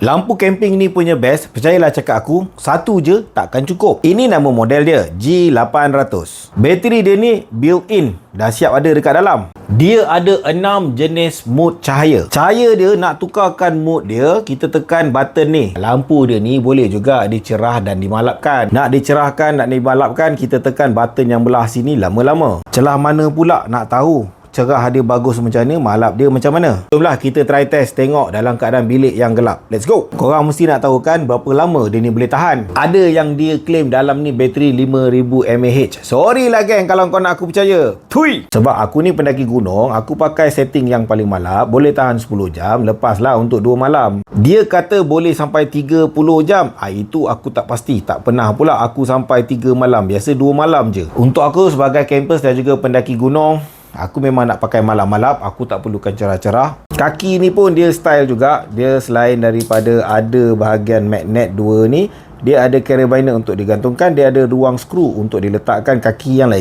Lampu camping ni punya best, percayalah cakap aku, satu je takkan cukup. Ini nama model dia, G800. Bateri dia ni built-in, dah siap ada dekat dalam. Dia ada 6 jenis mode cahaya. Cahaya dia nak tukarkan mode dia, kita tekan button ni. Lampu dia ni boleh juga dicerah dan dimalapkan. Nak dicerahkan, nak dimalapkan, kita tekan button yang belah sini lama-lama. Celah mana pula nak tahu cerah dia bagus macam mana, malap dia macam mana. Jomlah kita try test tengok dalam keadaan bilik yang gelap. Let's go. Korang mesti nak tahu kan berapa lama dia ni boleh tahan. Ada yang dia claim dalam ni bateri 5000 mAh. Sorry lah geng kalau kau nak aku percaya. Tui. Sebab aku ni pendaki gunung, aku pakai setting yang paling malap, boleh tahan 10 jam, lepaslah untuk 2 malam. Dia kata boleh sampai 30 jam. Itu aku tak pasti. Tak pernah pula aku sampai 3 malam. Biasa 2 malam je. Untuk aku sebagai campers dan juga pendaki gunung, aku memang nak pakai malap-malap. Aku tak perlukan cerah-cerah. Kaki ni pun dia style juga. Dia selain daripada ada bahagian magnet 2 ni, dia ada carabiner untuk digantungkan. Dia ada ruang skru untuk diletakkan kaki yang lain.